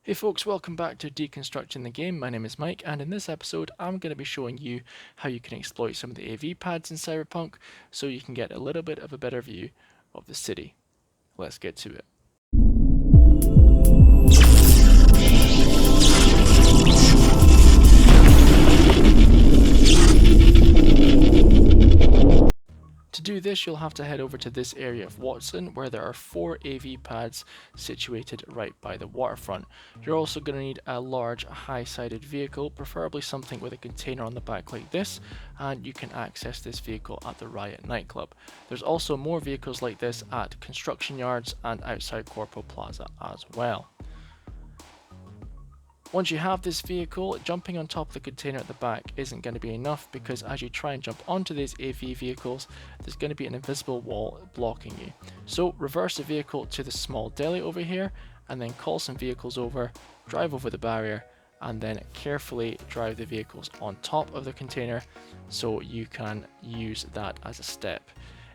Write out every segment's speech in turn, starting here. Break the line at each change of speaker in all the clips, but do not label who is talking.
Hey folks, welcome back to Deconstructing the Game. My name is Mike, and in this episode, I'm going to be showing you how you can exploit some of the AV pads in Cyberpunk so you can get a little bit of a better view of the city. Let's get to it. To do this, you'll have to head over to this area of Watson where there are 4 AV pads situated right by the waterfront. You're also going to need a large high-sided vehicle, preferably something with a container on the back like this, and you can access this vehicle at the Riot nightclub. There's also more vehicles like this at construction yards and outside Corpo Plaza as well. Once you have this vehicle, jumping on top of the container at the back isn't going to be enough because as you try and jump onto these AV vehicles, there's going to be an invisible wall blocking you. So reverse the vehicle to the small deli over here and then call some vehicles over, drive over the barrier, and then carefully drive the vehicles on top of the container so you can use that as a step.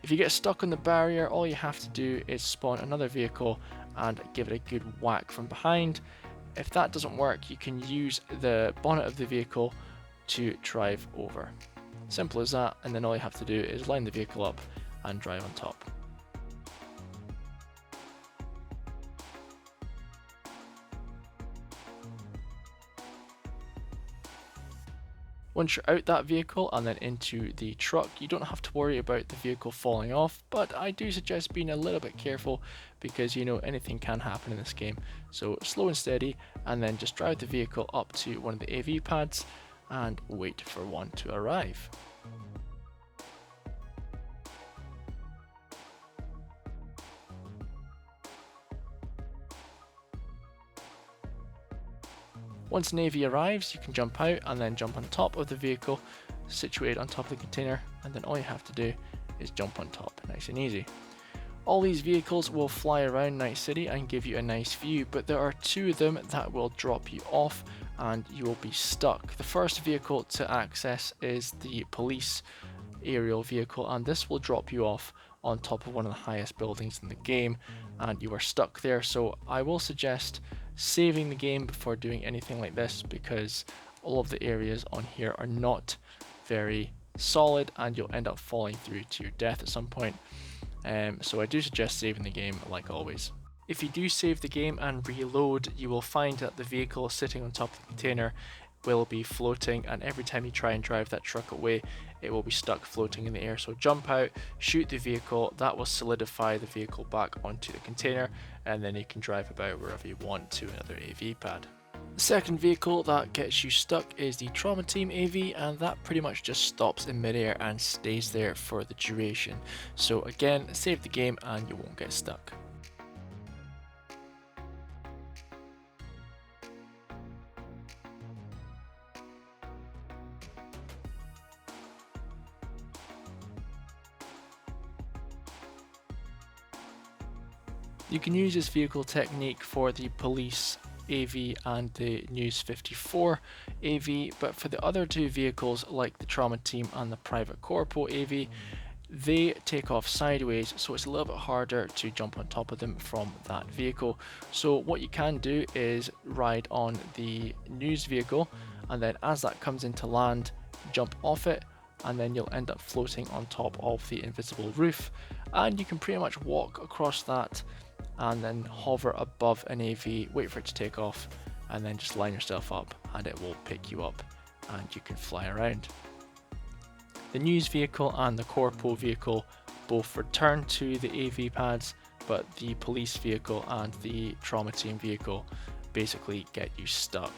If you get stuck on the barrier, all you have to do is spawn another vehicle and give it a good whack from behind. If that doesn't work, you can use the bonnet of the vehicle to drive over. Simple as that, and then all you have to do is line the vehicle up and drive on top. Once you're out that vehicle and then into the truck, you don't have to worry about the vehicle falling off, but I do suggest being a little bit careful because anything can happen in this game. So slow and steady, and then just drive the vehicle up to one of the AV pads and wait for one to arrive. Once an AV arrives, you can jump out and then jump on top of the vehicle situated on top of the container, and then all you have to do is jump on top, nice and easy. All these vehicles will fly around Night City and give you a nice view, but there are 2 of them that will drop you off and you will be stuck. The first vehicle to access is the police aerial vehicle, and this will drop you off on top of one of the highest buildings in the game and you are stuck there. So I will suggest saving the game before doing anything like this because all of the areas on here are not very solid and you'll end up falling through to your death at some point. So I do suggest saving the game like always. If you do save the game and reload, you will find that the vehicle sitting on top of the container will be floating, and every time you try and drive that truck away, it will be stuck floating in the air. So jump out, shoot the vehicle, that will solidify the vehicle back onto the container, and then you can drive about wherever you want to another AV pad. The second vehicle that gets you stuck is the Trauma Team AV, and that pretty much just stops in midair and stays there for the duration. So again, save the game and you won't get stuck. You can use this vehicle technique for the police AV and the News 54 AV, but for the other 2 vehicles like the Trauma Team and the Private Corpo AV, they take off sideways, so it's a little bit harder to jump on top of them from that vehicle. So what you can do is ride on the news vehicle, and then as that comes into land, jump off it, and then you'll end up floating on top of the invisible roof, and you can pretty much walk across that and then hover above an AV, wait for it to take off, and then just line yourself up and it will pick you up and you can fly around. The news vehicle and the Corpo vehicle both return to the AV pads, but the police vehicle and the Trauma Team vehicle basically get you stuck.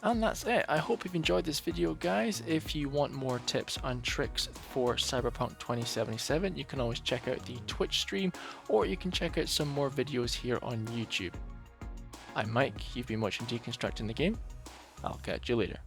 And that's it. I hope you've enjoyed this video, guys. If you want more tips and tricks for Cyberpunk 2077, you can always check out the Twitch stream, or you can check out some more videos here on YouTube. I'm Mike, you've been watching Deconstructing the Game. I'll catch you later.